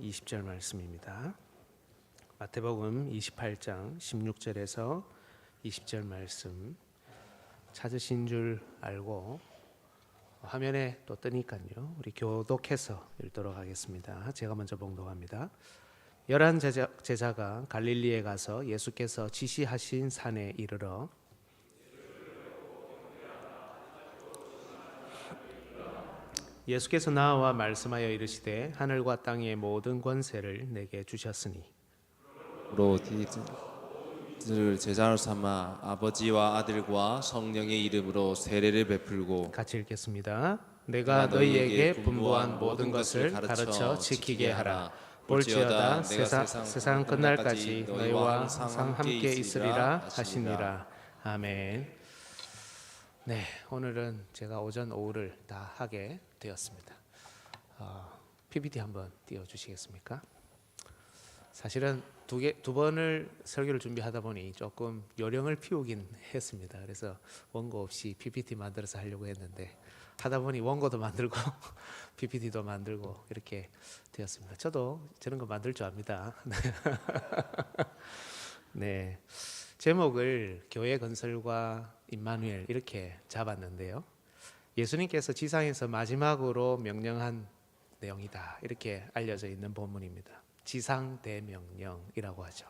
20절 말씀입니다. 마태복음 28장 16절에서 20절 말씀 찾으신 줄 알고 화면에 또 뜨니까요. 우리 교독해서 읽도록 하겠습니다. 제가 먼저 봉독합니다. 11 제자가 갈릴리에 가서 예수께서 지시하신 산에 이르러 예수께서 나와 말씀하여 이르시되 하늘과 땅의 모든 권세를 내게 주셨으니 로 너희들을 제자로 삼아 아버지와 아들과 성령의 이름으로 세례를 베풀고 같이 읽겠습니다. 내가 너희에게 분부한 모든 것을 가르쳐 지키게 하라. 볼지어다 세상 끝날까지 너희와 항상 함께 있으리라 하시니라. 아멘. 네, 오늘은 제가 오전 오후를 다 하게 되었습니다. PPT 한번 띄워주시겠습니까? 사실은 두 번을 설교를 준비하다 보니 조금 요령을 피우긴 했습니다. 그래서 원고 없이 PPT 만들어서 하려고 했는데 하다 보니 원고도 만들고 PPT도 만들고 이렇게 되었습니다. 저도 저런 거 만들 줄 압니다. 네, 제목을 교회 건설과 임마누엘 이렇게 잡았는데요. 예수님께서 지상에서 마지막으로 명령한 내용이다 이렇게 알려져 있는 본문입니다. 지상 대명령이라고 하죠.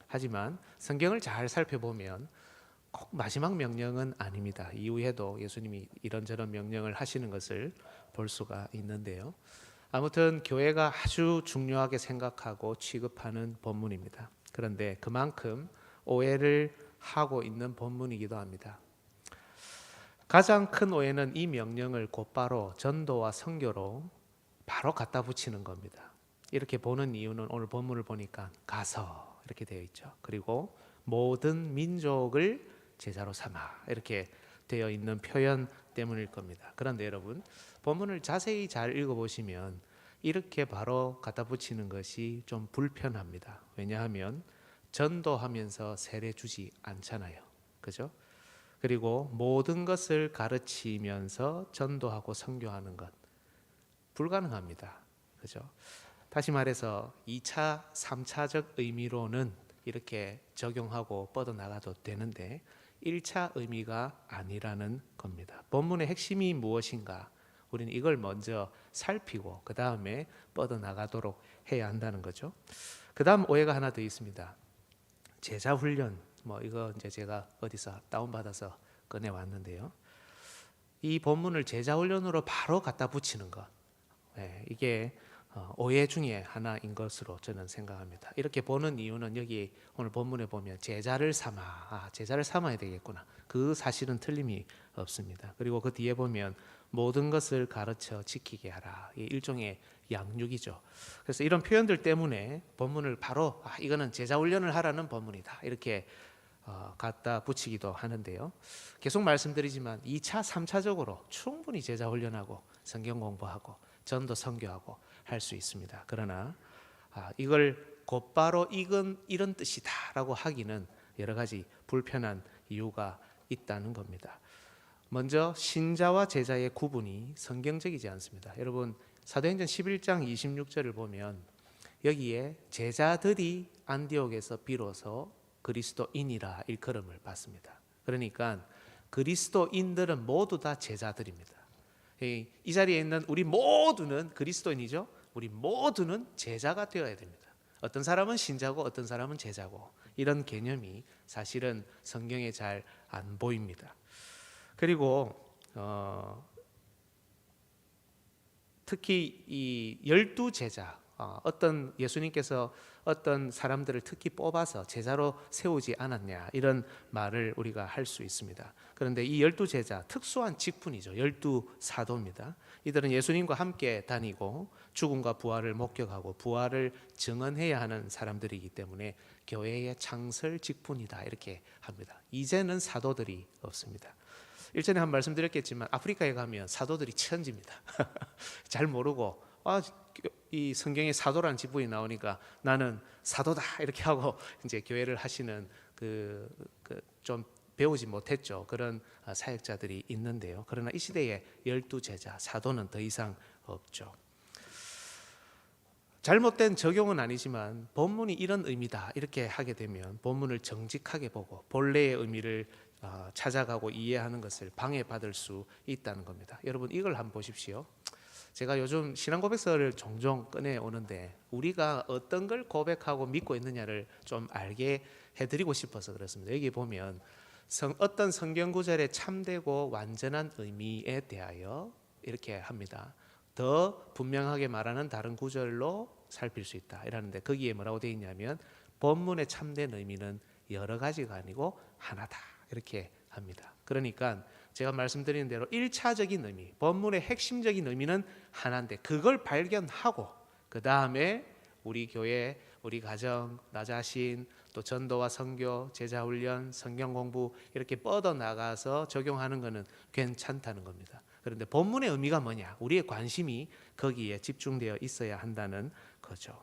하지만 성경을 잘 살펴보면 꼭 마지막 명령은 아닙니다. 이후에도 예수님이 이런저런 명령을 하시는 것을 볼 수가 있는데요. 아무튼 교회가 아주 중요하게 생각하고 취급하는 본문입니다. 그런데 그만큼 오해를 하고 있는 본문이기도 합니다. 가장 큰 오해는 이 명령을 곧바로 전도와 선교로 바로 갖다 붙이는 겁니다. 이렇게 보는 이유는 오늘 본문을 보니까 가서 이렇게 되어 있죠. 그리고 모든 민족을 제자로 삼아 이렇게 되어 있는 표현 때문일 겁니다. 그런데 여러분 본문을 자세히 잘 읽어보시면 이렇게 바로 갖다 붙이는 것이 좀 불편합니다. 왜냐하면 전도하면서 세례 주지 않잖아요. 그죠? 그리고 모든 것을 가르치면서 전도하고 선교하는 것 불가능합니다. 그죠? 다시 말해서 2차, 3차적 의미로는 이렇게 적용하고 뻗어나가도 되는데 1차 의미가 아니라는 겁니다. 본문의 핵심이 무엇인가? 우리는 이걸 먼저 살피고 그 다음에 뻗어나가도록 해야 한다는 거죠. 그 다음 오해가 하나 더 있습니다. 제자 훈련, 이거 이제 제가 어디서 다운받아서 꺼내왔는데요. 이 본문을 제자 훈련으로 바로 갖다 붙이는 것, 이게 오해 중에 하나인 것으로 저는 생각합니다. 이렇게 보는 이유는 여기 오늘 본문에 보면 제자를 삼아야 되겠구나. 그 사실은 틀림이 없습니다. 그리고 그 뒤에 보면 모든 것을 가르쳐 지키게 하라. 이 일종의 양육이죠. 그래서 이런 표현들 때문에 본문을 바로 이거는 제자 훈련을 하라는 본문이다. 이렇게 갖다 붙이기도 하는데요. 계속 말씀드리지만 2차, 3차적으로 충분히 제자 훈련하고 성경 공부하고 전도 선교하고 할 수 있습니다. 그러나 이걸 곧바로 이런 뜻이다라고 하기는 여러 가지 불편한 이유가 있다는 겁니다. 먼저 신자와 제자의 구분이 성경적이지 않습니다. 여러분 사도행전 11장 26절을 보면 여기에 제자들이 안디옥에서 비로소 그리스도인이라 일컬음을 받습니다. 그러니까 그리스도인들은 모두 다 제자들입니다. 이 자리에 있는 우리 모두는 그리스도인이죠. 우리 모두는 제자가 되어야 됩니다. 어떤 사람은 신자고 어떤 사람은 제자고 이런 개념이 사실은 성경에 잘 안 보입니다. 그리고 특히 이 12제자 어떤 예수님께서 어떤 사람들을 특히 뽑아서 제자로 세우지 않았냐 이런 말을 우리가 할 수 있습니다. 그런데 이 12제자 특수한 직분이죠. 12사도입니다. 이들은 예수님과 함께 다니고 죽음과 부활을 목격하고 부활을 증언해야 하는 사람들이기 때문에 교회의 창설 직분이다 이렇게 합니다. 이제는 사도들이 없습니다. 일전에 한 말씀드렸겠지만 아프리카에 가면 사도들이 천지입니다. 잘 모르고 이 성경에 사도라는 직분이 나오니까 나는 사도다 이렇게 하고 이제 교회를 하시는 좀 배우지 못했죠. 그런 사역자들이 있는데요. 그러나 이 시대에 12제자 사도는 더 이상 없죠. 잘못된 적용은 아니지만 본문이 이런 의미다 이렇게 하게 되면 본문을 정직하게 보고 본래의 의미를 찾아가고 이해하는 것을 방해받을 수 있다는 겁니다. 여러분 이걸 한번 보십시오. 제가 요즘 신앙 고백서를 종종 꺼내 오는데 우리가 어떤 걸 고백하고 믿고 있느냐를 좀 알게 해드리고 싶어서 그렇습니다. 여기 보면 어떤 성경 구절의 참되고 완전한 의미에 대하여 이렇게 합니다. 더 분명하게 말하는 다른 구절로 살필 수 있다 이라는데 거기에 뭐라고 되어 있냐면 본문의 참된 의미는 여러 가지가 아니고 하나다 이렇게 합니다. 그러니까 제가 말씀드린 대로 1차적인 의미, 본문의 핵심적인 의미는 하나인데 그걸 발견하고 그 다음에 우리 교회, 우리 가정, 나 자신, 또 전도와 선교, 제자 훈련, 성경 공부 이렇게 뻗어 나가서 적용하는 것은 괜찮다는 겁니다. 그런데 본문의 의미가 뭐냐? 우리의 관심이 거기에 집중되어 있어야 한다는 거죠.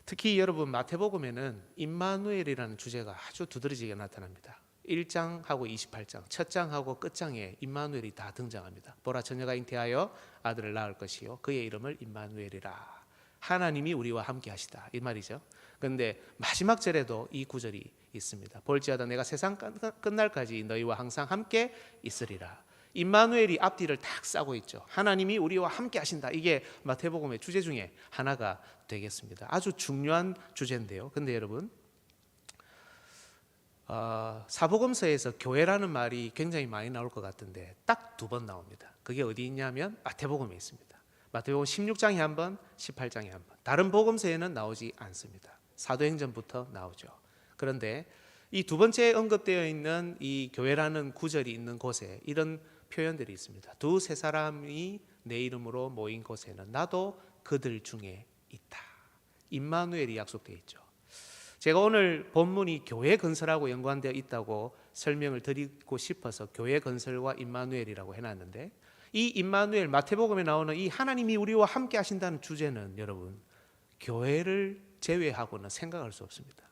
특히 여러분 마태복음에는 임마누엘이라는 주제가 아주 두드러지게 나타납니다. 1장하고 28장, 첫 장하고 끝장에 임마누엘이 다 등장합니다. 보라 처녀가 잉태하여 아들을 낳을 것이요 그의 이름을 임마누엘이라. 하나님이 우리와 함께 하시다 이 말이죠. 그런데 마지막 절에도 이 구절이 있습니다. 볼지어다 내가 세상 끝날까지 너희와 항상 함께 있으리라. 임마누엘이 앞뒤를 탁 싸고 있죠. 하나님이 우리와 함께 하신다. 이게 마태복음의 주제 중에 하나가 되겠습니다. 아주 중요한 주제인데요. 근데 여러분 사복음서에서 교회라는 말이 굉장히 많이 나올 것 같은데 딱 2번 나옵니다. 그게 어디 있냐면 마태복음에 있습니다. 마태복음 16장에 한 번, 18장에 한 번. 다른 복음서에는 나오지 않습니다. 사도행전부터 나오죠. 그런데 이 2번째 언급되어 있는 이 교회라는 구절이 있는 곳에 이런 표현들이 있습니다. 2-3 사람이 내 이름으로 모인 곳에는 나도 그들 중에 있다. 임마누엘이 약속되어 있죠. 제가 오늘 본문이 교회 건설하고 연관되어 있다고 설명을 드리고 싶어서 교회 건설과 임마누엘이라고 해놨는데 이 임마누엘 마태복음에 나오는 이 하나님이 우리와 함께 하신다는 주제는 여러분 교회를 제외하고는 생각할 수 없습니다.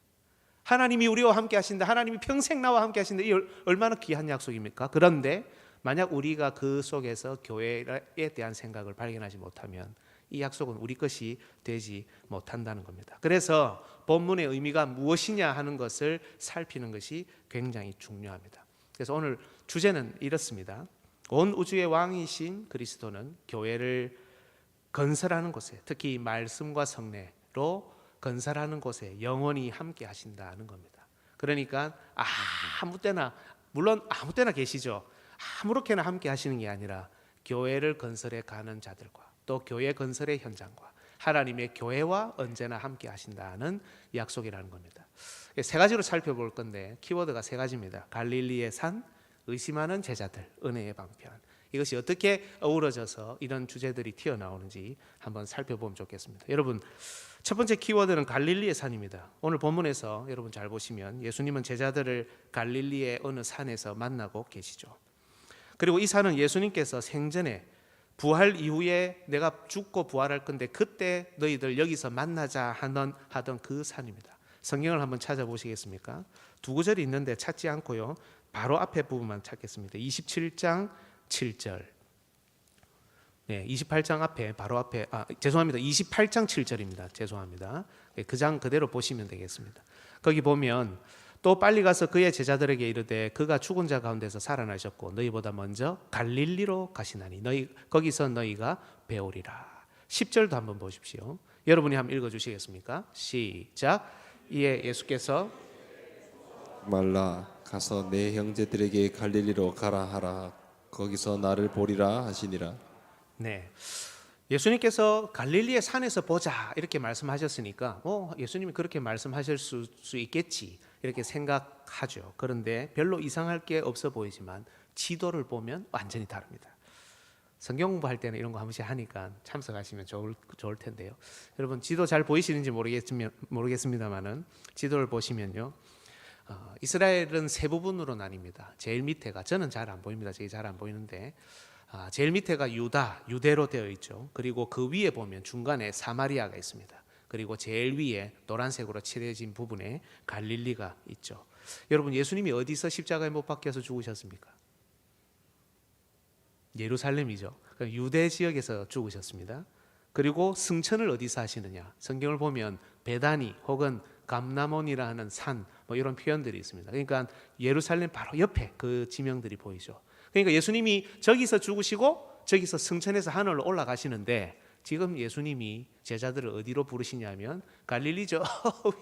하나님이 우리와 함께 하신다. 하나님이 평생 나와 함께 하신다. 이 얼마나 귀한 약속입니까? 그런데 만약 우리가 그 속에서 교회에 대한 생각을 발견하지 못하면 이 약속은 우리 것이 되지 못한다는 겁니다. 그래서 본문의 의미가 무엇이냐 하는 것을 살피는 것이 굉장히 중요합니다. 그래서 오늘 주제는 이렇습니다. 온 우주의 왕이신 그리스도는 교회를 건설하는 곳에 특히 말씀과 성례로 건설하는 곳에 영원히 함께 하신다는 겁니다. 그러니까 아무 때나 물론 아무 때나 계시죠. 아무렇게나 함께 하시는 게 아니라 교회를 건설해 가는 자들과 또 교회 건설의 현장과 하나님의 교회와 언제나 함께 하신다는 약속이라는 겁니다. 3가지로 살펴볼 건데 키워드가 3가지입니다. 갈릴리의 산, 의심하는 제자들, 은혜의 방편. 이것이 어떻게 어우러져서 이런 주제들이 튀어나오는지 한번 살펴보면 좋겠습니다. 여러분 첫 번째 키워드는 갈릴리의 산입니다. 오늘 본문에서 여러분 잘 보시면 예수님은 제자들을 갈릴리의 어느 산에서 만나고 계시죠. 그리고 이 산은 예수님께서 생전에 부활 이후에 내가 죽고 부활할 건데 그때 너희들 여기서 만나자 하던 그 산입니다. 성경을 한번 찾아보시겠습니까? 2구절이 있는데 찾지 않고요. 바로 앞에 부분만 찾겠습니다. 27장 7절. 네, 28장 앞에 바로 앞에 죄송합니다. 28장 7절입니다. 죄송합니다. 그 장 그대로 보시면 되겠습니다. 거기 보면 또 빨리 가서 그의 제자들에게 이르되 그가 죽은 자 가운데서 살아나셨고 너희보다 먼저 갈릴리로 가시나니 거기서 너희가 배우리라. 10절도 한번 보십시오. 여러분이 한번 읽어 주시겠습니까? 시작. 이에 예수께서 말라 가서 내 형제들에게 갈릴리로 가라 하라. 거기서 나를 보리라 하시니라. 네. 예수님께서 갈릴리의 산에서 보자 이렇게 말씀하셨으니까 예수님이 그렇게 말씀하실 수 있겠지 이렇게 생각하죠. 그런데 별로 이상할 게 없어 보이지만 지도를 보면 완전히 다릅니다. 성경 공부할 때는 이런 거 한 번씩 하니까 참석하시면 좋을 텐데요. 여러분 지도 잘 보이시는지 모르겠습니다만은 지도를 보시면요. 이스라엘은 3부분으로 나뉩니다. 제일 밑에가 저는 잘 안 보입니다. 저기 잘 안 보이는데 제일 밑에가 유대로 되어 있죠. 그리고 그 위에 보면 중간에 사마리아가 있습니다. 그리고 제일 위에 노란색으로 칠해진 부분에 갈릴리가 있죠. 여러분 예수님이 어디서 십자가에 못 박혀서 죽으셨습니까? 예루살렘이죠. 유대 지역에서 죽으셨습니다. 그리고 승천을 어디서 하시느냐? 성경을 보면 베다니 혹은 감나몬이라 하는 산, 뭐 이런 표현들이 있습니다. 그러니까 예루살렘 바로 옆에 그 지명들이 보이죠. 그러니까 예수님이 저기서 죽으시고 저기서 승천해서 하늘로 올라가시는데, 지금 예수님이 제자들을 어디로 부르시냐면 갈릴리 저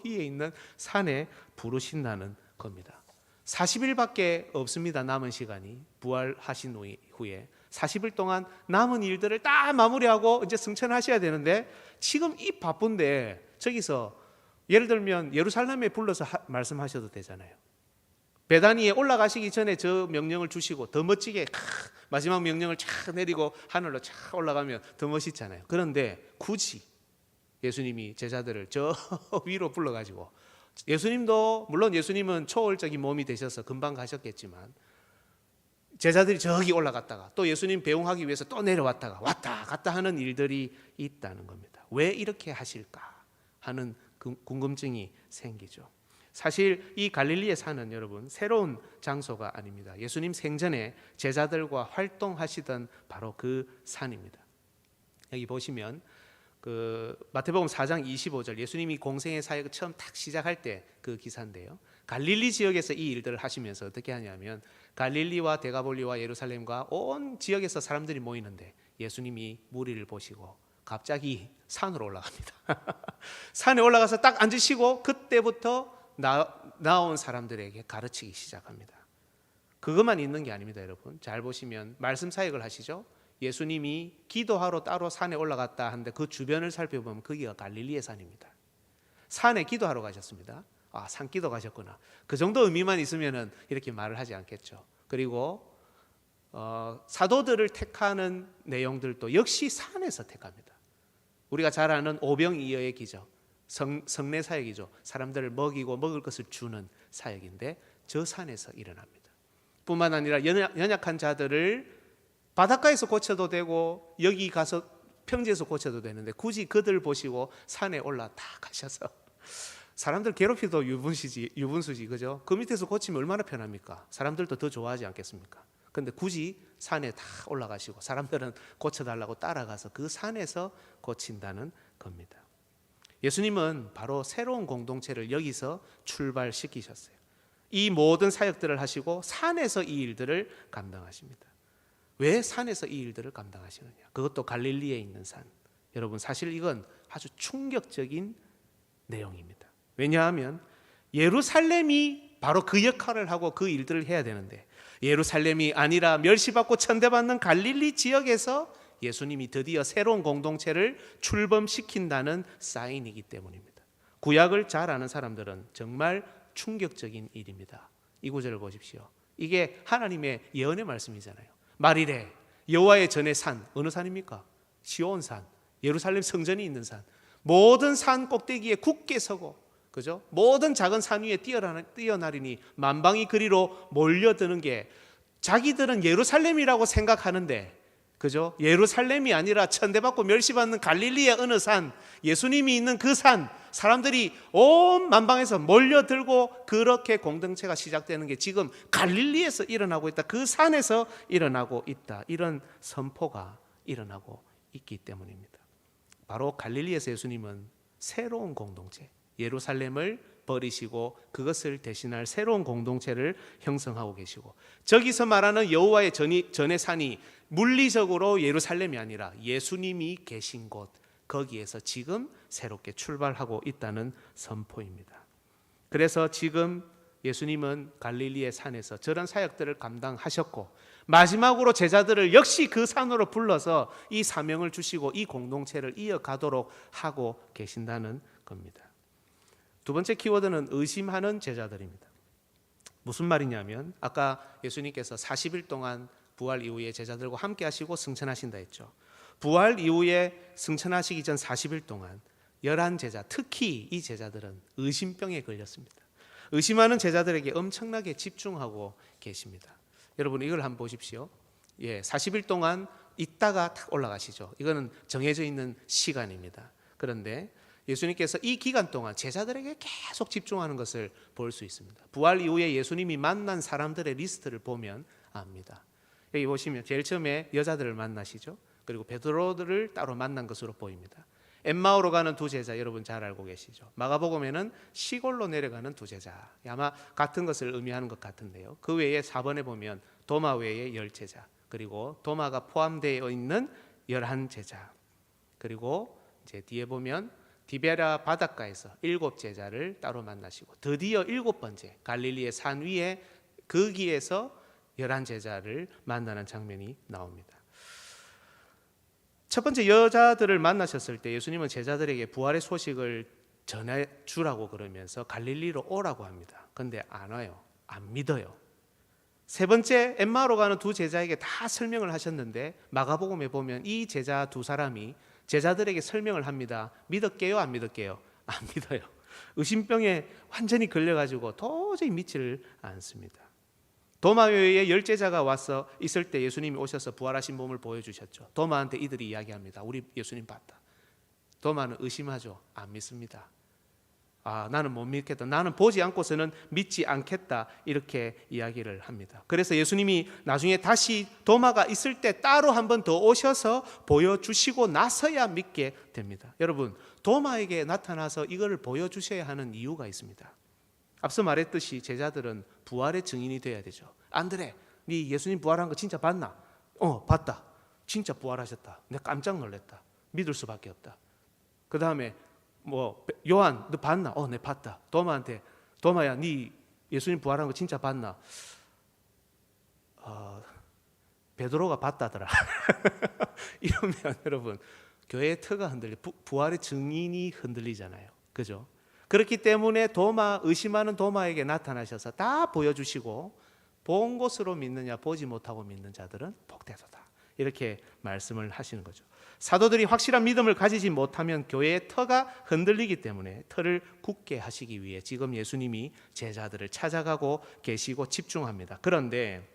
위에 있는 산에 부르신다는 겁니다. 40일밖에 없습니다. 남은 시간이. 부활하신 후에 40일 동안 남은 일들을 다 마무리하고 이제 승천하셔야 되는데, 지금 이 바쁜데 저기서 예를 들면 예루살렘에 불러서 말씀하셔도 되잖아요. 베다니에 올라가시기 전에 저 명령을 주시고 더 멋지게 마지막 명령을 쫙 내리고 하늘로 쫙 올라가면 더 멋있잖아요. 그런데 굳이 예수님이 제자들을 저 위로 불러가지고, 예수님도 물론 예수님은 초월적인 몸이 되셔서 금방 가셨겠지만 제자들이 저기 올라갔다가 또 예수님 배웅하기 위해서 또 내려왔다가 왔다 갔다 하는 일들이 있다는 겁니다. 왜 이렇게 하실까 하는 궁금증이 생기죠. 사실 이 갈릴리의 산은 여러분 새로운 장소가 아닙니다. 예수님 생전에 제자들과 활동하시던 바로 그 산입니다. 여기 보시면 그 마태복음 4장 25절, 예수님이 공생의 사역을 처음 딱 시작할 때 그 기사인데요. 갈릴리 지역에서 이 일들을 하시면서 어떻게 하냐면 갈릴리와 데가볼리와 예루살렘과 온 지역에서 사람들이 모이는데 예수님이 무리를 보시고 갑자기 산으로 올라갑니다. 산에 올라가서 딱 앉으시고 그때부터 나온 사람들에게 가르치기 시작합니다. 그것만 있는 게 아닙니다. 여러분 잘 보시면 말씀 사역을 하시죠. 예수님이 기도하러 따로 산에 올라갔다 하는데 그 주변을 살펴보면 거기가 갈릴리의 산입니다. 산에 기도하러 가셨습니다. 아, 산기도 가셨구나. 그 정도 의미만 있으면은 이렇게 말을 하지 않겠죠. 그리고 사도들을 택하는 내용들도 역시 산에서 택합니다. 우리가 잘 아는 오병이어의 기적, 성례 사역이죠. 사람들을 먹이고 먹을 것을 주는 사역인데 저 산에서 일어납니다. 뿐만 아니라 연약한 자들을 바닷가에서 고쳐도 되고 여기 가서 평지에서 고쳐도 되는데 굳이 그들 보시고 산에 올라 다 가셔서 사람들 괴롭히도 유분수지, 그죠? 그 밑에서 고치면 얼마나 편합니까? 사람들도 더 좋아하지 않겠습니까? 근데 굳이 산에 다 올라가시고 사람들은 고쳐달라고 따라가서 그 산에서 고친다는 겁니다. 예수님은 바로 새로운 공동체를 여기서 출발시키셨어요. 이 모든 사역들을 하시고 산에서 이 일들을 감당하십니다. 왜 산에서 이 일들을 감당하시느냐? 그것도 갈릴리에 있는 산. 여러분 사실 이건 아주 충격적인 내용입니다. 왜냐하면 예루살렘이 바로 그 역할을 하고 그 일들을 해야 되는데 예루살렘이 아니라 멸시받고 천대받는 갈릴리 지역에서 예수님이 드디어 새로운 공동체를 출범시킨다는 사인이기 때문입니다. 구약을 잘 아는 사람들은 정말 충격적인 일입니다. 이 구절을 보십시오. 이게 하나님의 예언의 말씀이잖아요. 말이래 여호와의 전의 산, 어느 산입니까? 시온산, 예루살렘 성전이 있는 산. 모든 산 꼭대기에 굳게 서고, 그죠? 모든 작은 산 위에 뛰어나리니 만방이 그리로 몰려드는 게, 자기들은 예루살렘이라고 생각하는데, 그죠? 예루살렘이 아니라 천대받고 멸시받는 갈릴리의 어느 산, 예수님이 있는 그 산, 사람들이 온 만방에서 몰려들고 그렇게 공동체가 시작되는 게 지금 갈릴리에서 일어나고 있다. 그 산에서 일어나고 있다. 이런 선포가 일어나고 있기 때문입니다. 바로 갈릴리에서 예수님은 새로운 공동체, 예루살렘을 버리시고 그것을 대신할 새로운 공동체를 형성하고 계시고, 저기서 말하는 여호와의 전의 산이 물리적으로 예루살렘이 아니라 예수님이 계신 곳, 거기에서 지금 새롭게 출발하고 있다는 선포입니다. 그래서 지금 예수님은 갈릴리의 산에서 저런 사역들을 감당하셨고 마지막으로 제자들을 역시 그 산으로 불러서 이 사명을 주시고 이 공동체를 이어가도록 하고 계신다는 겁니다. 두 번째 키워드는 의심하는 제자들입니다. 무슨 말이냐면 아까 예수님께서 40일 동안 부활 이후에 제자들과 함께 하시고 승천하신다 했죠. 부활 이후에 승천하시기 전 40일 동안 11제자, 특히 이 제자들은 의심병에 걸렸습니다. 의심하는 제자들에게 엄청나게 집중하고 계십니다. 여러분 이걸 한번 보십시오. 40일 동안 있다가 탁 올라가시죠. 이거는 정해져 있는 시간입니다. 그런데 예수님께서 이 기간 동안 제자들에게 계속 집중하는 것을 볼 수 있습니다. 부활 이후에 예수님이 만난 사람들의 리스트를 보면 압니다. 여기 보시면 제일 처음에 여자들을 만나시죠. 그리고 베드로를 따로 만난 것으로 보입니다. 엠마오로 가는 두 제자 여러분 잘 알고 계시죠? 마가복음에는 시골로 내려가는 두 제자, 아마 같은 것을 의미하는 것 같은데요. 그 외에 4번에 보면 도마 외에 10제자, 그리고 도마가 포함되어 있는 11제자, 그리고 이제 뒤에 보면 디베라 바닷가에서 7제자를 따로 만나시고 드디어 7번째 갈릴리의 산 위에 거기에서 11제자를 만나는 장면이 나옵니다. 첫 번째 여자들을 만나셨을 때 예수님은 제자들에게 부활의 소식을 전해 주라고 그러면서 갈릴리로 오라고 합니다. 그런데 안 와요. 안 믿어요. 세 번째 엠마오로 가는 두 제자에게 다 설명을 하셨는데 마가복음에 보면 이 제자 두 사람이 제자들에게 설명을 합니다. 믿을게요, 안 믿을게요? 안 믿어요. 의심병에 완전히 걸려가지고 도저히 믿지를 않습니다. 도마회에 10제자가 와서 있을 때 예수님이 오셔서 부활하신 몸을 보여주셨죠. 도마한테 이들이 이야기합니다. 우리 예수님 봤다. 도마는 의심하죠. 안 믿습니다. 나는 못 믿겠다. 나는 보지 않고서는 믿지 않겠다. 이렇게 이야기를 합니다. 그래서 예수님이 나중에 다시 도마가 있을 때 따로 한 번 더 오셔서 보여주시고 나서야 믿게 됩니다. 여러분, 도마에게 나타나서 이걸 보여주셔야 하는 이유가 있습니다. 앞서 말했듯이 제자들은 부활의 증인이 돼야 되죠. 안드레, 네 예수님 부활한 거 진짜 봤나? 봤다. 진짜 부활하셨다. 내가 깜짝 놀랐다. 믿을 수밖에 없다. 그 다음에 요한, 너 봤나? 네 봤다. 도마한테, 도마야, 네 예수님 부활한 거 진짜 봤나? 베드로가 봤다더라. 이러면 여러분, 교회의 터가 흔들려, 부활의 증인이 흔들리잖아요. 그죠? 그렇기 때문에 도마, 의심하는 도마에게 나타나셔서 다 보여주시고 본 것으로 믿느냐 보지 못하고 믿는 자들은 복되도다. 이렇게 말씀을 하시는 거죠. 사도들이 확실한 믿음을 가지지 못하면 교회의 터가 흔들리기 때문에 터를 굳게 하시기 위해 지금 예수님이 제자들을 찾아가고 계시고 집중합니다. 그런데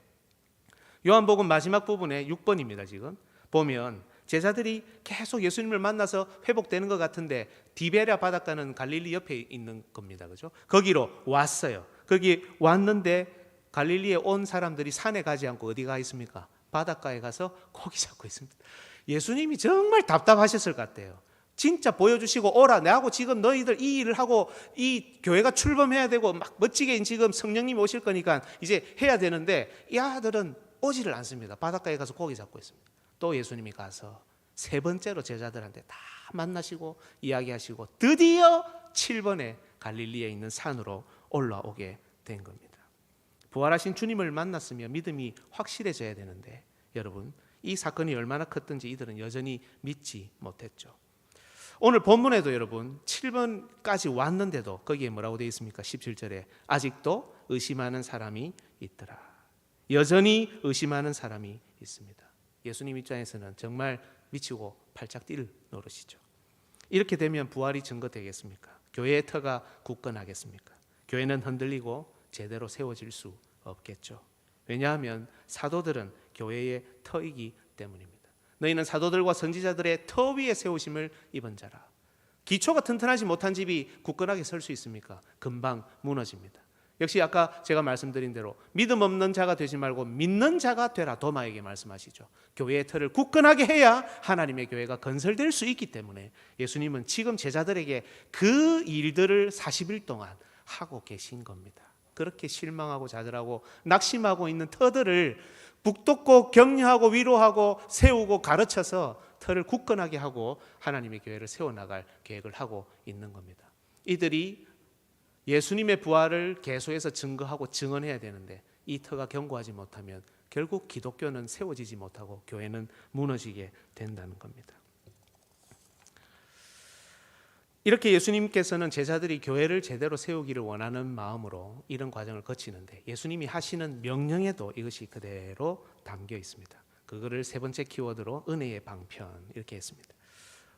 요한복음 마지막 부분에 6번입니다. 지금 보면 제자들이 계속 예수님을 만나서 회복되는 것 같은데 디베랴 바닷가는 갈릴리 옆에 있는 겁니다. 그죠? 거기로 왔어요. 거기 왔는데 갈릴리에 온 사람들이 산에 가지 않고 어디 가 있습니까? 바닷가에 가서 고기 잡고 있습니다. 예수님이 정말 답답하셨을 것 같아요. 진짜 보여주시고 오라, 내하고 지금 너희들 이 일을 하고 이 교회가 출범해야 되고 막 멋지게 지금 성령님이 오실 거니까 이제 해야 되는데 이 아들은 오지를 않습니다. 바닷가에 가서 고기 잡고 있습니다. 또 예수님이 가서 세 번째로 제자들한테 다 만나시고 이야기하시고 드디어 7번에 갈릴리에 있는 산으로 올라오게 된 겁니다. 부활하신 주님을 만났으며 믿음이 확실해져야 되는데 여러분, 이 사건이 얼마나 컸든지 이들은 여전히 믿지 못했죠. 오늘 본문에도 여러분 7번까지 왔는데도 거기에 뭐라고 되어 있습니까? 17절에 아직도 의심하는 사람이 있더라. 여전히 의심하는 사람이 있습니다. 예수님 입장에서는 정말 미치고 팔짝 뛸 노릇이죠. 이렇게 되면 부활이 증거되겠습니까? 교회의 터가 굳건하겠습니까? 교회는 흔들리고 제대로 세워질 수 없겠죠. 왜냐하면 사도들은 교회의 터이기 때문입니다. 너희는 사도들과 선지자들의 터 위에 세우심을 입은 자라. 기초가 튼튼하지 못한 집이 굳건하게 설 수 있습니까? 금방 무너집니다. 역시 아까 제가 말씀드린 대로 믿음 없는 자가 되지 말고 믿는 자가 되라 도마에게 말씀하시죠. 교회의 터를 굳건하게 해야 하나님의 교회가 건설될 수 있기 때문에 예수님은 지금 제자들에게 그 일들을 40일 동안 하고 계신 겁니다. 그렇게 실망하고 좌절하고 낙심하고 있는 터들을 북돋고 격려하고 위로하고 세우고 가르쳐서 터를 굳건하게 하고 하나님의 교회를 세워나갈 계획을 하고 있는 겁니다. 이들이 예수님의 부활을 계속해서 증거하고 증언해야 되는데 이 터가 견고하지 못하면 결국 기독교는 세워지지 못하고 교회는 무너지게 된다는 겁니다. 이렇게 예수님께서는 제자들이 교회를 제대로 세우기를 원하는 마음으로 이런 과정을 거치는데 예수님이 하시는 명령에도 이것이 그대로 담겨 있습니다. 그거를 세 번째 키워드로 은혜의 방편 이렇게 했습니다.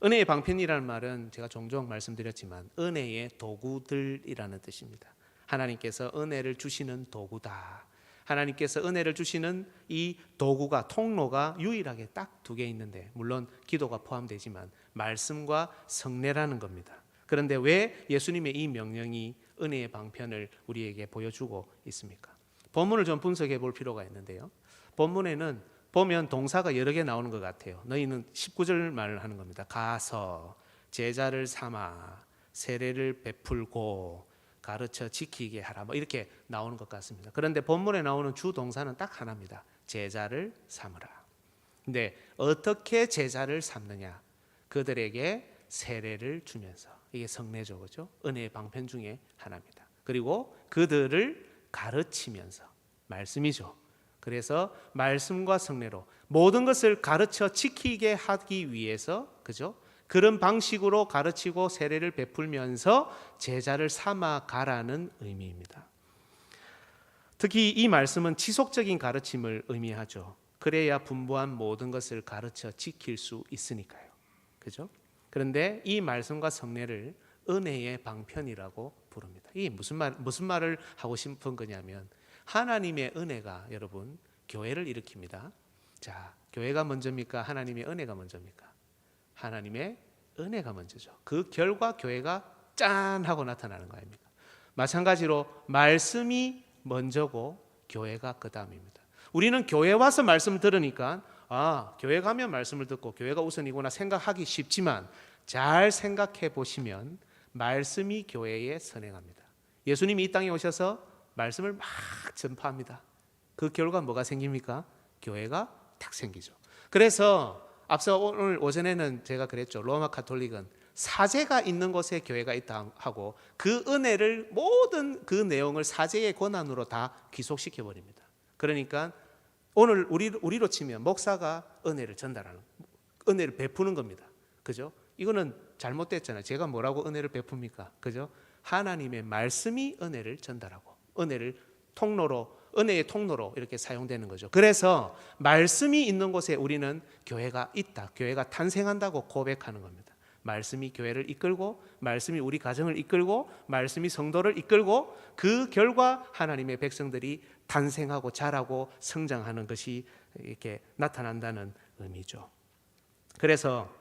은혜의 방편이라는 말은 제가 종종 말씀드렸지만 은혜의 도구들이라는 뜻입니다. 하나님께서 은혜를 주시는 도구다. 하나님께서 은혜를 주시는 이 도구가 통로가 유일하게 딱 두 개 있는데 물론 기도가 포함되지만 말씀과 성례라는 겁니다. 그런데 왜 예수님의 이 명령이 은혜의 방편을 우리에게 보여주고 있습니까? 본문을 좀 분석해 볼 필요가 있는데요. 본문에는 보면 동사가 여러 개 나오는 것 같아요. 너희는 19절 말을 하는 겁니다. 가서 제자를 삼아 세례를 베풀고 가르쳐 지키게 하라, 뭐 이렇게 나오는 것 같습니다. 그런데 본문에 나오는 주 동사는 딱 하나입니다. 제자를 삼으라. 근데 어떻게 제자를 삼느냐? 그들에게 세례를 주면서. 이게 성례죠, 그죠? 은혜의 방편 중에 하나입니다. 그리고 그들을 가르치면서. 말씀이죠. 그래서 말씀과 성례로 모든 것을 가르쳐 지키게 하기 위해서, 그죠? 그런 방식으로 가르치고 세례를 베풀면서 제자를 삼아 가라는 의미입니다. 특히 이 말씀은 지속적인 가르침을 의미하죠. 그래야 분부한 모든 것을 가르쳐 지킬 수 있으니까요. 그죠? 그런데 이 말씀과 성례를 은혜의 방편이라고 부릅니다. 이게 무슨 말을 하고 싶은 거냐면, 하나님의 은혜가 여러분 교회를 일으킵니다. 자, 교회가 먼저입니까? 하나님의 은혜가 먼저입니까? 하나님의 은혜가 먼저죠. 그 결과 교회가 짠 하고 나타나는 거 아닙니까? 마찬가지로 말씀이 먼저고 교회가 그 다음입니다. 우리는 교회 와서 말씀 들으니까 교회 가면 말씀을 듣고 교회가 우선이구나 생각하기 쉽지만, 잘 생각해 보시면 말씀이 교회에 선행합니다. 예수님이 이 땅에 오셔서 말씀을 막 전파합니다. 그 결과 뭐가 생깁니까? 교회가 딱 생기죠. 그래서 앞서 오늘 오전에는 제가 그랬죠. 로마 가톨릭은 사제가 있는 곳에 교회가 있다 하고, 그 은혜를 모든 그 내용을 사제의 권한으로 다 귀속시켜 버립니다. 그러니까 오늘 우리로 치면 목사가 은혜를 전달하는, 은혜를 베푸는 겁니다. 그죠? 이거는 잘못됐잖아요. 제가 뭐라고 은혜를 베풉니까? 그죠? 하나님의 말씀이 은혜를 전달하고 은혜의 통로로 이렇게 사용되는 거죠. 그래서 말씀이 있는 곳에 우리는 교회가 있다, 교회가 탄생한다고 고백하는 겁니다. 말씀이 교회를 이끌고, 말씀이 우리 가정을 이끌고, 말씀이 성도를 이끌고, 그 결과 하나님의 백성들이 탄생하고 자라고 성장하는 것이 이렇게 나타난다는 의미죠. 그래서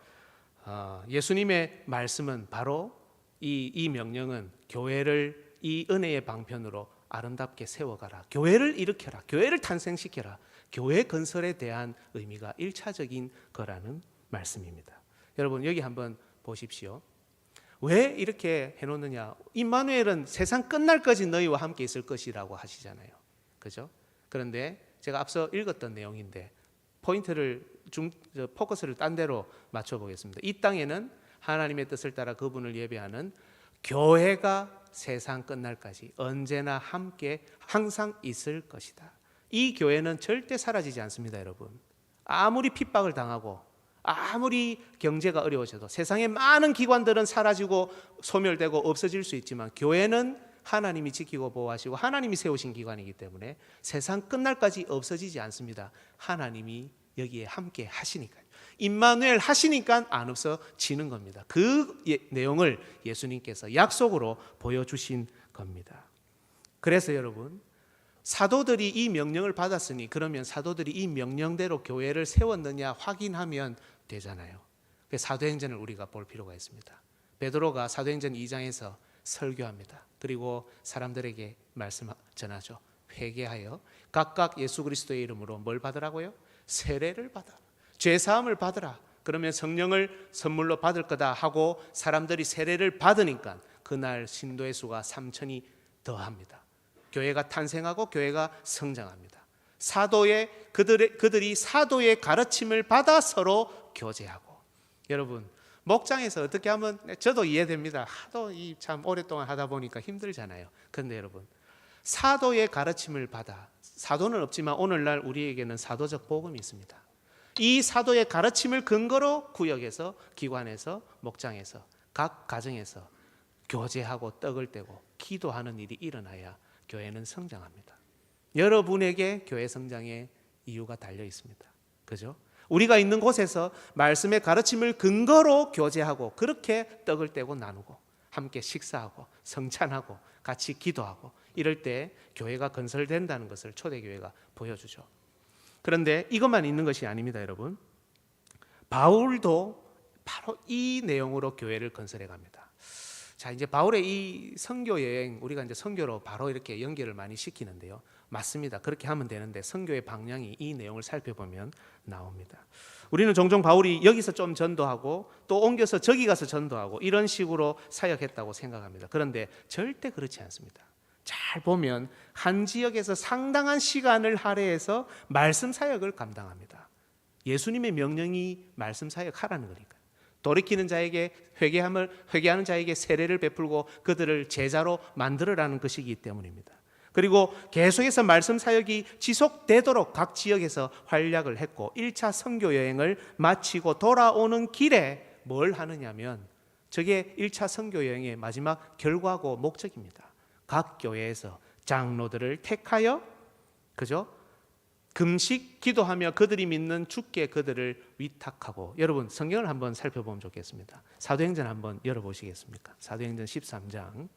예수님의 말씀은 바로 이 명령은 교회를 이 은혜의 방편으로 아름답게 세워가라, 교회를 일으켜라, 교회를 탄생시켜라, 교회 건설에 대한 의미가 1차적인 거라는 말씀입니다. 여러분 여기 한번 보십시오. 왜 이렇게 해놓느냐? 임마누엘은 세상 끝날까지 너희와 함께 있을 것이라고 하시잖아요. 그죠? 그런데 제가 앞서 읽었던 내용인데 포커스를 딴 데로 맞춰보겠습니다. 이 땅에는 하나님의 뜻을 따라 그분을 예배하는 교회가 세상 끝날까지 언제나 함께 항상 있을 것이다. 이 교회는 절대 사라지지 않습니다, 여러분. 아무리 핍박을 당하고 아무리 경제가 어려워져도 세상의 많은 기관들은 사라지고 소멸되고 없어질 수 있지만, 교회는 하나님이 지키고 보호하시고 하나님이 세우신 기관이기 때문에 세상 끝날까지 없어지지 않습니다. 하나님이 여기에 함께 하시니까요. 임마누엘 하시니까 안 없어지는 겁니다. 그 내용을 예수님께서 약속으로 보여주신 겁니다. 그래서 여러분, 사도들이 이 명령을 받았으니 그러면 사도들이 이 명령대로 교회를 세웠느냐 확인하면 되잖아요. 사도행전을 우리가 볼 필요가 있습니다. 베드로가 사도행전 2장에서 설교합니다. 그리고 사람들에게 말씀 전하죠. 회개하여 각각 예수 그리스도의 이름으로 뭘 받으라고요? 세례를 받아, 죄사함을 받으라. 그러면 성령을 선물로 받을 거다 하고 사람들이 세례를 받으니까 그날 신도의 수가 3,000이 더합니다. 교회가 탄생하고 교회가 성장합니다. 그들이 사도의 가르침을 받아 서로 교제하고. 여러분, 목장에서 어떻게 하면, 저도 이해됩니다. 하도 참 오랫동안 하다 보니까 힘들잖아요. 그런데 여러분, 사도의 가르침을 받아, 사도는 없지만 오늘날 우리에게는 사도적 복음이 있습니다. 이 사도의 가르침을 근거로 구역에서, 기관에서, 목장에서, 각 가정에서 교제하고 떡을 떼고 기도하는 일이 일어나야 교회는 성장합니다. 여러분에게 교회 성장의 이유가 달려 있습니다. 그죠? 우리가 있는 곳에서 말씀의 가르침을 근거로 교제하고 그렇게 떡을 떼고 나누고 함께 식사하고 성찬하고 같이 기도하고 이럴 때 교회가 건설된다는 것을 초대교회가 보여주죠. 그런데 이것만 있는 것이 아닙니다, 여러분. 바울도 바로 이 내용으로 교회를 건설해 갑니다. 자, 이제 바울의 이 선교 여행, 우리가 이제 선교로 바로 이렇게 연결을 많이 시키는데요. 맞습니다. 그렇게 하면 되는데 선교의 방향이 이 내용을 살펴보면 나옵니다. 우리는 종종 바울이 여기서 좀 전도하고 또 옮겨서 저기 가서 전도하고 이런 식으로 사역했다고 생각합니다. 그런데 절대 그렇지 않습니다. 잘 보면 한 지역에서 상당한 시간을 할애해서 말씀 사역을 감당합니다. 예수님의 명령이 말씀 사역하라는 거니까요. 돌이키는 자에게 회개하는 자에게 세례를 베풀고 그들을 제자로 만들어라는 것이기 때문입니다. 그리고 계속해서 말씀 사역이 지속되도록 각 지역에서 활약을 했고 1차 선교 여행을 마치고 돌아오는 길에 뭘 하느냐면 저게 1차 선교 여행의 마지막 결과고 목적입니다. 각 교회에서 장로들을 택하여 그죠? 금식 기도하며 그들이 믿는 주께 그들을 위탁하고, 여러분 성경을 한번 살펴보면 좋겠습니다. 사도행전 한번 열어보시겠습니까? 사도행전 13장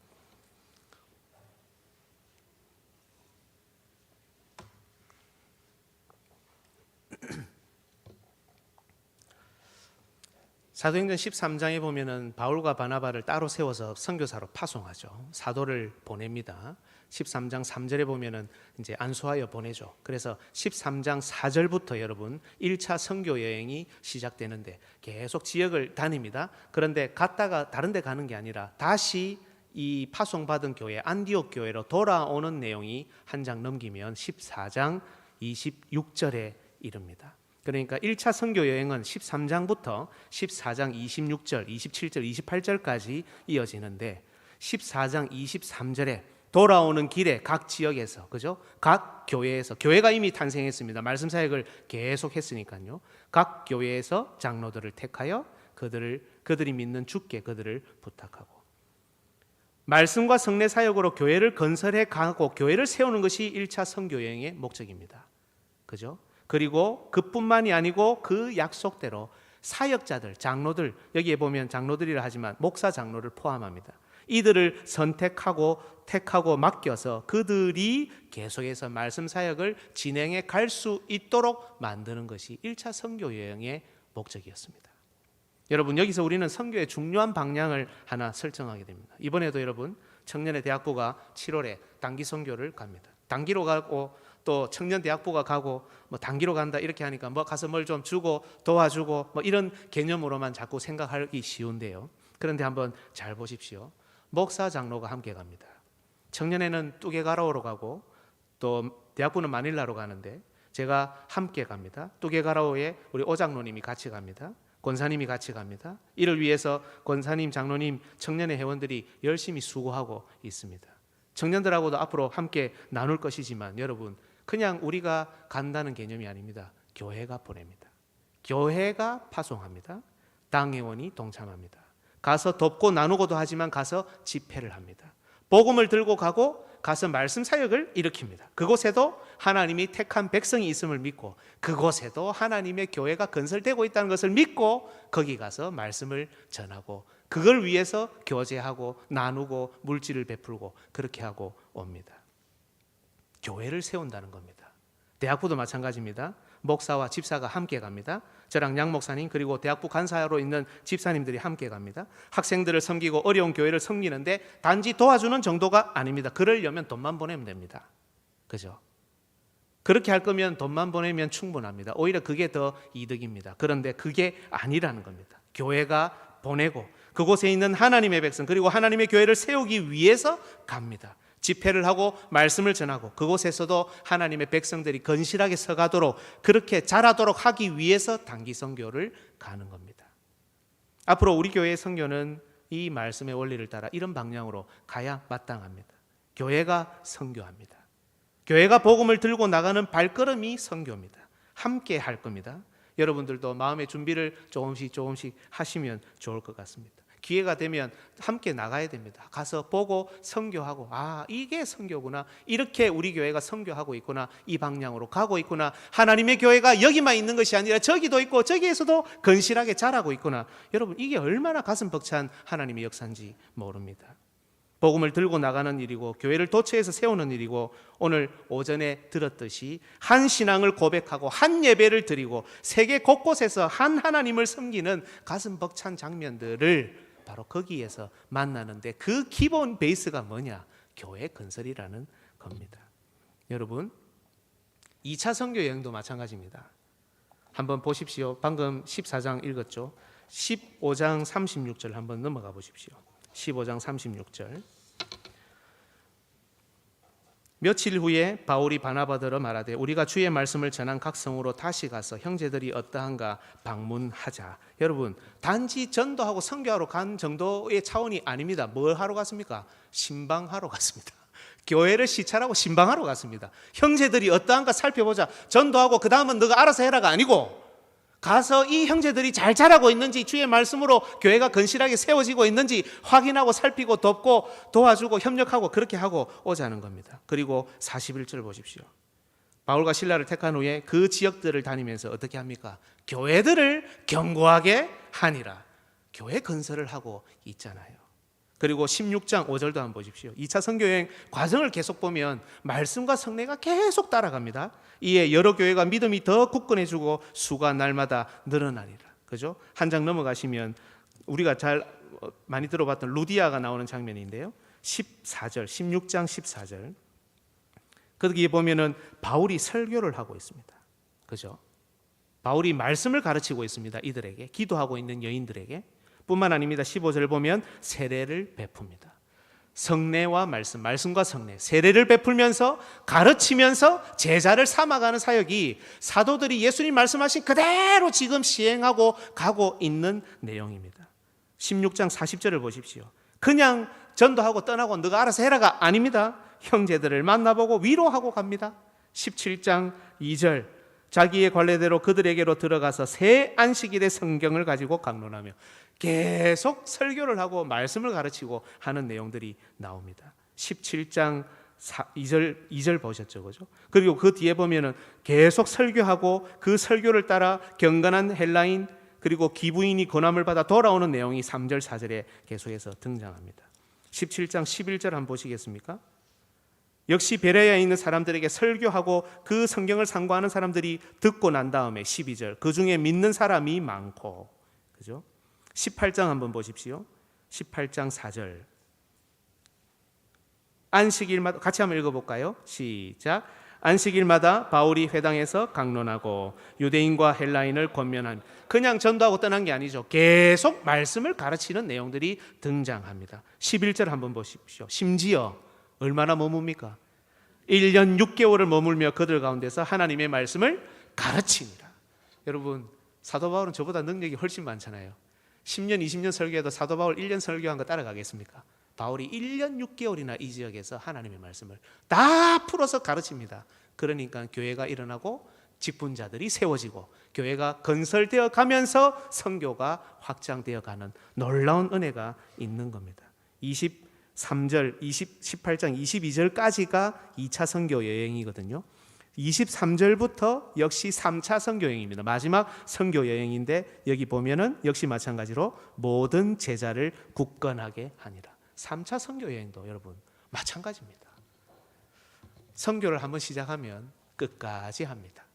사도행전 13장에 보면은 바울과 바나바를 따로 세워서 선교사로 파송하죠. 사도를 보냅니다. 13장 3절에 보면은 이제 안수하여 보내죠. 그래서 13장 4절부터 여러분 1차 선교 여행이 시작되는데 계속 지역을 다닙니다. 그런데 갔다가 다른 데 가는 게 아니라 다시 이 파송받은 교회 안디옥 교회로 돌아오는 내용이 한 장 넘기면 14장 26절에 이릅니다. 그러니까 1차 선교 여행은 13장부터 14장 26절, 27절, 28절까지 이어지는데 14장 23절에 돌아오는 길에 각 지역에서 그죠? 각 교회에서 교회가 이미 탄생했습니다. 말씀 사역을 계속 했으니까요. 각 교회에서 장로들을 택하여 그들이 믿는 주께 그들을 부탁하고 말씀과 성례 사역으로 교회를 건설해 가고 교회를 세우는 것이 1차 선교 여행의 목적입니다. 그죠? 그리고 그뿐만이 아니고 그 약속대로 사역자들, 장로들, 여기에 보면 장로들이라 하지만 목사 장로를 포함합니다. 이들을 선택하고 택하고 맡겨서 그들이 계속해서 말씀 사역을 진행해 갈 수 있도록 만드는 것이 1차 선교 여행의 목적이었습니다. 여러분 여기서 우리는 선교의 중요한 방향을 하나 설정하게 됩니다. 이번에도 여러분 청년의 대학부가 7월에 단기 선교를 갑니다. 단기로 가고 또 청년 대학부가 가고 뭐 단기로 간다 이렇게 하니까 뭐 가서 뭘 좀 주고 도와주고 뭐 이런 개념으로만 자꾸 생각하기 쉬운데요. 그런데 한번 잘 보십시오. 목사 장로가 함께 갑니다. 청년회는 뚜게가라오로 가고 또 대학부는 마닐라로 가는데 제가 함께 갑니다. 뚜게가라오에 우리 오장로님이 같이 갑니다. 권사님이 같이 갑니다. 이를 위해서 권사님, 장로님, 청년회 회원들이 열심히 수고하고 있습니다. 청년들하고도 앞으로 함께 나눌 것이지만 여러분 그냥 우리가 간다는 개념이 아닙니다. 교회가 보냅니다. 교회가 파송합니다. 당회원이 동참합니다. 가서 돕고 나누고도 하지만 가서 집회를 합니다. 복음을 들고 가서 말씀 사역을 일으킵니다. 그곳에도 하나님이 택한 백성이 있음을 믿고 그곳에도 하나님의 교회가 건설되고 있다는 것을 믿고 거기 가서 말씀을 전하고 그걸 위해서 교제하고 나누고 물질을 베풀고 그렇게 하고 옵니다. 교회를 세운다는 겁니다. 대학부도 마찬가지입니다. 목사와 집사가 함께 갑니다. 저랑 양 목사님 그리고 대학부 간사로 있는 집사님들이 함께 갑니다. 학생들을 섬기고 어려운 교회를 섬기는데 단지 도와주는 정도가 아닙니다. 그러려면 돈만 보내면 됩니다. 그죠? 그렇게 할 거면 돈만 보내면 충분합니다. 오히려 그게 더 이득입니다. 그런데 그게 아니라는 겁니다. 교회가 보내고 그곳에 있는 하나님의 백성 그리고 하나님의 교회를 세우기 위해서 갑니다. 집회를 하고 말씀을 전하고 그곳에서도 하나님의 백성들이 건실하게 서가도록 그렇게 자라도록 하기 위해서 단기 선교를 가는 겁니다. 앞으로 우리 교회의 선교는 이 말씀의 원리를 따라 이런 방향으로 가야 마땅합니다. 교회가 선교합니다. 교회가 복음을 들고 나가는 발걸음이 선교입니다. 함께 할 겁니다. 여러분들도 마음의 준비를 조금씩 하시면 좋을 것 같습니다. 기회가 되면 함께 나가야 됩니다. 가서 보고 선교하고 이게 선교구나. 이렇게 우리 교회가 선교하고 있구나. 이 방향으로 가고 있구나. 하나님의 교회가 여기만 있는 것이 아니라 저기도 있고 저기에서도 건실하게 자라고 있구나. 여러분 이게 얼마나 가슴 벅찬 하나님의 역사인지 모릅니다. 복음을 들고 나가는 일이고 교회를 도처에서 세우는 일이고 오늘 오전에 들었듯이 한 신앙을 고백하고 한 예배를 드리고 세계 곳곳에서 한 하나님을 섬기는 가슴 벅찬 장면들을 바로 거기에서 만나는데 그 기본 베이스가 뭐냐? 교회 건설이라는 겁니다. 여러분 2차 선교 여행도 마찬가지입니다. 한번 보십시오. 방금 14장 읽었죠. 15장 36절 한번 넘어가 보십시오. 15장 36절. 며칠 후에 바울이 바나바더러 말하되 우리가 주의 말씀을 전한 각 성으로 다시 가서 형제들이 어떠한가 방문하자. 여러분 단지 전도하고 선교하러 간 정도의 차원이 아닙니다. 뭘 하러 갔습니까? 신방하러 갔습니다. 교회를 시찰하고 신방하러 갔습니다. 형제들이 어떠한가 살펴보자. 전도하고 그 다음은 너가 알아서 해라가 아니고 가서 이 형제들이 잘 자라고 있는지 주의 말씀으로 교회가 건실하게 세워지고 있는지 확인하고 살피고 돕고 도와주고 협력하고 그렇게 하고 오자는 겁니다. 그리고 41절 보십시오. 바울과 실라를 택한 후에 그 지역들을 다니면서 어떻게 합니까? 교회들을 견고하게 하니라. 교회 건설을 하고 있잖아요. 그리고 16장 5절도 한번 보십시오. 2차 선교여행 과정을 계속 보면 말씀과 성례가 계속 따라갑니다. 이에 여러 교회가 믿음이 더 굳건해지고 수가 날마다 늘어나리라. 그죠? 한 장 넘어가시면 우리가 잘 많이 들어봤던 루디아가 나오는 장면인데요. 14절, 16장 14절. 거기에 보면은 바울이 설교를 하고 있습니다. 그죠? 바울이 말씀을 가르치고 있습니다. 이들에게, 기도하고 있는 여인들에게. 뿐만 아닙니다. 15절 보면 세례를 베풉니다. 성례와 말씀, 말씀과 성례, 세례를 베풀면서 가르치면서 제자를 삼아가는 사역이 사도들이 예수님 말씀하신 그대로 지금 시행하고 가고 있는 내용입니다. 16장 40절을 보십시오. 그냥 전도하고 떠나고 너가 알아서 해라가 아닙니다. 형제들을 만나보고 위로하고 갑니다. 17장 2절 자기의 관례대로 그들에게로 들어가서 새 안식일의 성경을 가지고 강론하며 계속 설교를 하고 말씀을 가르치고 하는 내용들이 나옵니다. 17장 2절 보셨죠, 그죠? 그리고 그 뒤에 보면은 계속 설교하고 그 설교를 따라 경건한 헬라인 그리고 기부인이 권함을 받아 돌아오는 내용이 3절 4절에 계속해서 등장합니다. 17장 11절 한번 보시겠습니까? 역시 베레아에 있는 사람들에게 설교하고 그 성경을 상고하는 사람들이 듣고 난 다음에 12절 그 중에 믿는 사람이 많고, 그죠? 18장 한번 보십시오. 18장 4절 안식일마다 같이 한번 읽어볼까요? 시작. 안식일마다 바울이 회당에서 강론하고 유대인과 헬라인을 권면하며 그냥 전도하고 떠난 게 아니죠. 계속 말씀을 가르치는 내용들이 등장합니다. 11절 한번 보십시오. 심지어 얼마나 머뭅니까? 1년 6개월을 머물며 그들 가운데서 하나님의 말씀을 가르치니라. 여러분 사도 바울은 저보다 능력이 훨씬 많잖아요. 10년 20년 설교해도 사도 바울 1년 설교한 거 따라가겠습니까? 바울이 1년 6개월이나 이 지역에서 하나님의 말씀을 다 풀어서 가르칩니다. 그러니까 교회가 일어나고 직분자들이 세워지고 교회가 건설되어 가면서 선교가 확장되어 가는 놀라운 은혜가 있는 겁니다. 23절, 18장 22절까지가 2차 선교 여행이거든요. 23절부터 역시 3차 선교 여행입니다. 마지막 선교 여행인데 여기 보면은 역시 마찬가지로 모든 제자를 굳건하게 하니라. 3차 선교 여행도 여러분 마찬가지입니다. 선교를 한번 시작하면 끝까지 합니다.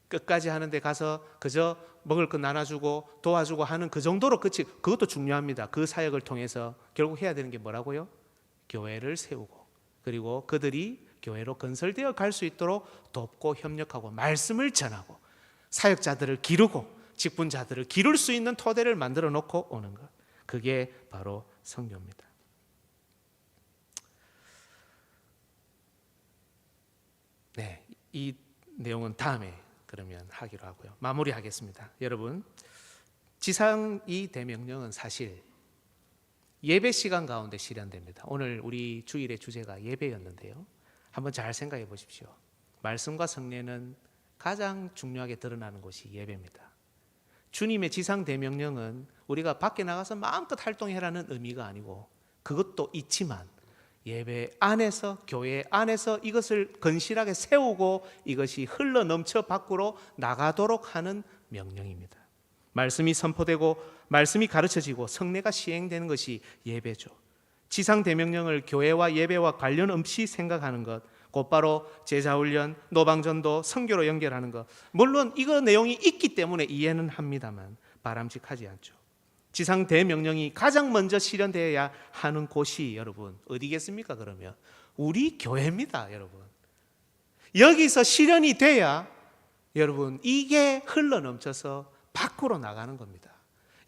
끝까지 하는데 가서 그저 먹을 것 나눠주고 도와주고 하는 그 정도로 끝이, 그것도 중요합니다. 그 사역을 통해서 결국 해야 되는 게 뭐라고요? 교회를 세우고 그리고 그들이 교회로 건설되어 갈 수 있도록 돕고 협력하고 말씀을 전하고 사역자들을 기르고 직분자들을 기를 수 있는 토대를 만들어 놓고 오는 것, 그게 바로 선교입니다. 네, 이 내용은 다음에 그러면 하기로 하고요. 마무리하겠습니다. 여러분, 지상이 대명령은 사실 예배 시간 가운데 실현됩니다. 오늘 우리 주일의 주제가 예배였는데요. 한번 잘 생각해 보십시오. 말씀과 성례는 가장 중요하게 드러나는 곳이 예배입니다. 주님의 지상 대명령은 우리가 밖에 나가서 마음껏 활동해라는 의미가 아니고 그것도 있지만 예배 안에서, 교회 안에서 이것을 건실하게 세우고 이것이 흘러 넘쳐 밖으로 나가도록 하는 명령입니다. 말씀이 선포되고 말씀이 가르쳐지고 성례가 시행되는 것이 예배죠. 지상 대명령을 교회와 예배와 관련 없이 생각하는 것, 곧바로 제자훈련, 노방전도, 선교로 연결하는 것, 물론 이거 내용이 있기 때문에 이해는 합니다만 바람직하지 않죠. 지상 대명령이 가장 먼저 실현되어야 하는 곳이 여러분 어디겠습니까? 그러면 우리 교회입니다. 여러분, 여기서 실현이 돼야 여러분 이게 흘러넘쳐서 밖으로 나가는 겁니다.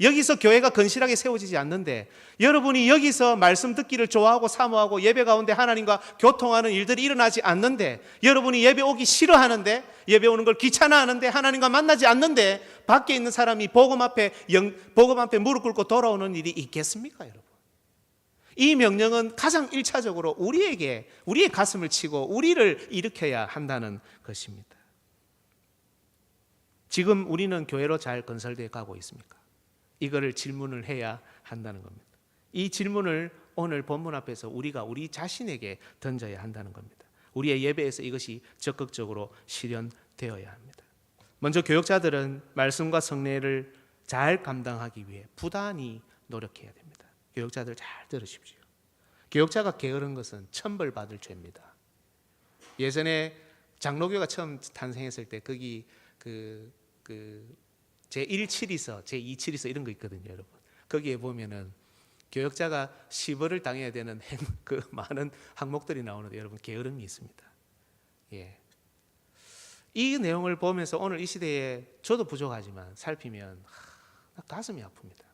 여기서 교회가 건실하게 세워지지 않는데, 여러분이 여기서 말씀 듣기를 좋아하고 사모하고 예배 가운데 하나님과 교통하는 일들이 일어나지 않는데, 여러분이 예배 오기 싫어하는데, 예배 오는 걸 귀찮아하는데, 하나님과 만나지 않는데 밖에 있는 사람이 복음 앞에 무릎 꿇고 돌아오는 일이 있겠습니까, 여러분? 이 명령은 가장 1차적으로 우리의 가슴을 치고 우리를 일으켜야 한다는 것입니다. 지금 우리는 교회로 잘 건설되어 가고 있습니까? 이거를 질문을 해야 한다는 겁니다. 이 질문을 오늘 본문 앞에서 우리가 우리 자신에게 던져야 한다는 겁니다. 우리의 예배에서 이것이 적극적으로 실현되어야 합니다. 먼저 교역자들은 말씀과 성례를 잘 감당하기 위해 부단히 노력해야 됩니다. 교역자들 잘 들으십시오. 교역자가 게으른 것은 천벌받을 죄입니다. 예전에 장로교가 처음 탄생했을 때 거기 제1칠이서, 제2칠이서 이런 거 있거든요, 여러분. 거기에 보면은 교역자가 시벌을 당해야 되는 그 많은 항목들이 나오는데 여러분 게으름이 있습니다. 예. 이 내용을 보면서 오늘 이 시대에 저도 부족하지만 살피면 가슴이 아픕니다.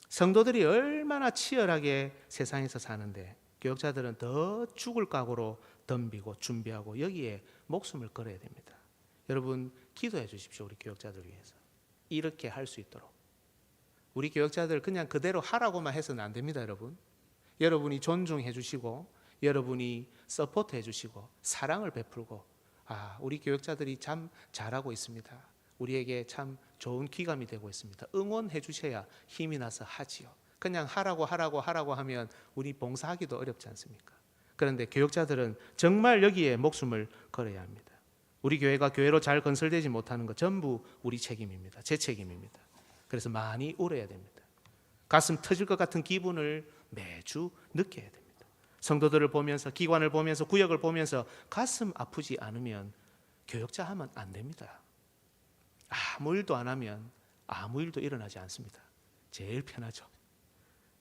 성도들이 얼마나 치열하게 세상에서 사는데 교역자들은 더 죽을 각오로 덤비고 준비하고 여기에 목숨을 걸어야 됩니다. 여러분 기도해 주십시오. 우리 교역자들 위해서 이렇게 할 수 있도록. 우리 교역자들 그냥 그대로 하라고만 해서는 안 됩니다. 여러분이 존중해 주시고, 여러분이 서포트해 주시고, 사랑을 베풀고, 우리 교역자들이 참 잘하고 있습니다, 우리에게 참 좋은 귀감이 되고 있습니다, 응원해 주셔야 힘이 나서 하지요. 그냥 하라고 하면 우리 봉사하기도 어렵지 않습니까? 그런데 교역자들은 정말 여기에 목숨을 걸어야 합니다. 우리 교회가 교회로 잘 건설되지 못하는 것 전부 우리 책임입니다. 제 책임입니다. 그래서 많이 울어야 됩니다. 가슴 터질 것 같은 기분을 매주 느껴야 됩니다. 성도들을 보면서, 기관을 보면서, 구역을 보면서 가슴 아프지 않으면 교역자 하면 안 됩니다. 아무 일도 안 하면 아무 일도 일어나지 않습니다. 제일 편하죠.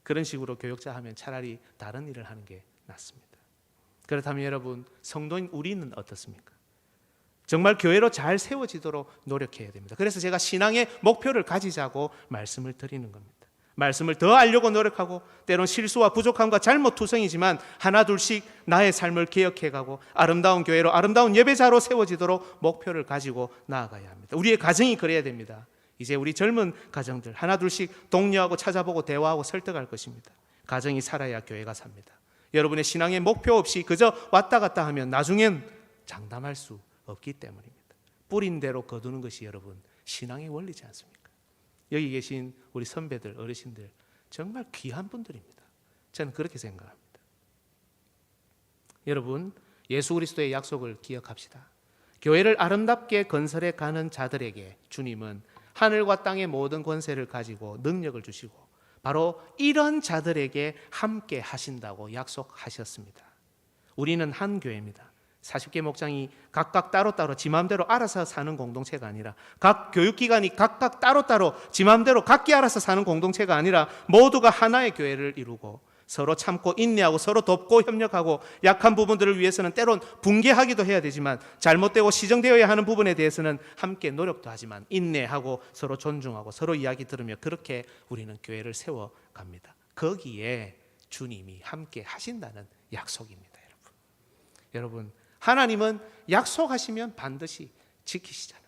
그런 식으로 교역자 하면 차라리 다른 일을 하는 게 낫습니다. 그렇다면 여러분, 성도인 우리는 어떻습니까? 정말 교회로 잘 세워지도록 노력해야 됩니다. 그래서 제가 신앙의 목표를 가지자고 말씀을 드리는 겁니다. 말씀을 더 알려고 노력하고, 때론 실수와 부족함과 잘못투성이지만 하나 둘씩 나의 삶을 개혁해가고 아름다운 교회로, 아름다운 예배자로 세워지도록 목표를 가지고 나아가야 합니다. 우리의 가정이 그래야 됩니다. 이제 우리 젊은 가정들 하나 둘씩 독려하고 찾아보고 대화하고 설득할 것입니다. 가정이 살아야 교회가 삽니다. 여러분의 신앙의 목표 없이 그저 왔다 갔다 하면 나중엔 장담할 수 없기 때문입니다. 뿌린 대로 거두는 것이 여러분 신앙의 원리지 않습니까? 여기 계신 우리 선배들, 어르신들 정말 귀한 분들입니다. 저는 그렇게 생각합니다. 여러분, 예수 그리스도의 약속을 기억합시다. 교회를 아름답게 건설해 가는 자들에게 주님은 하늘과 땅의 모든 권세를 가지고 능력을 주시고 바로 이런 자들에게 함께 하신다고 약속하셨습니다. 우리는 한 교회입니다. 40개 목장이 각각 따로따로 지 마음대로 알아서 사는 공동체가 아니라, 각 교육기관이 각각 따로따로 지 마음대로 각기 알아서 사는 공동체가 아니라 모두가 하나의 교회를 이루고 서로 참고 인내하고 서로 돕고 협력하고, 약한 부분들을 위해서는 때론 붕괴하기도 해야 되지만 잘못되고 시정되어야 하는 부분에 대해서는 함께 노력도 하지만 인내하고 서로 존중하고 서로 이야기 들으며 그렇게 우리는 교회를 세워갑니다. 거기에 주님이 함께 하신다는 약속입니다. 여러분, 하나님은 약속하시면 반드시 지키시잖아요.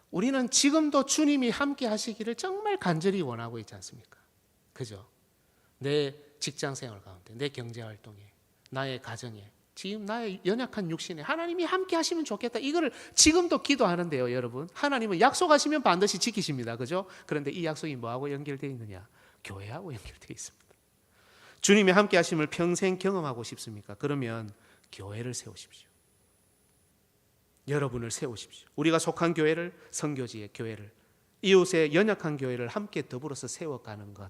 우리는 지금도 주님이 함께 하시기를 정말 간절히 원하고 있지 않습니까? 그죠? 내 직장생활 가운데, 내 경제활동에, 나의 가정에, 지금 나의 연약한 육신에 하나님이 함께 하시면 좋겠다. 이거를 지금도 기도하는데요, 여러분. 하나님은 약속하시면 반드시 지키십니다. 그죠? 그런데 이 약속이 뭐하고 연결되어 있느냐? 교회하고 연결되어 있습니다. 주님이 함께 하심을 평생 경험하고 싶습니까? 그러면 교회를 세우십시오. 여러분을 세우십시오. 우리가 속한 교회를, 선교지의 교회를, 이웃의 연약한 교회를 함께 더불어서 세워가는 것,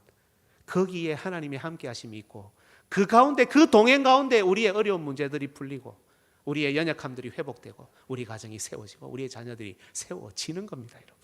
거기에 하나님의 함께 하심이 있고, 그 가운데, 그 동행 가운데 우리의 어려운 문제들이 풀리고 우리의 연약함들이 회복되고 우리 가정이 세워지고 우리의 자녀들이 세워지는 겁니다. 여러분,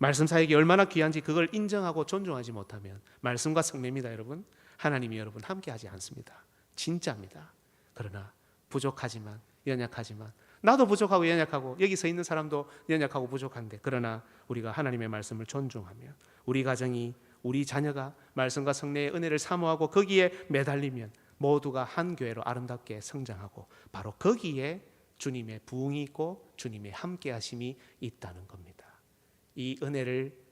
말씀 사역이 얼마나 귀한지 그걸 인정하고 존중하지 못하면 말씀과 성례입니다, 여러분. 하나님이 여러분 함께하지 않습니다. 진짜입니다. 그러나 부족하지만 연약하지만 나도 부족하고 연약하고 여기 서 있는 사람도 연약하고 부족한데 그러나 우리가 하나님의 말씀을 존중하며 우리 가정이 우리 자녀가 말씀과 성례의 은혜를 사모하고 거기에 매달리면 모두가 한 교회로 아름답게 성장하고 바로 거기에 주님의 부흥이 있고 주님의 함께하심이 있다는 겁니다. 이 은혜를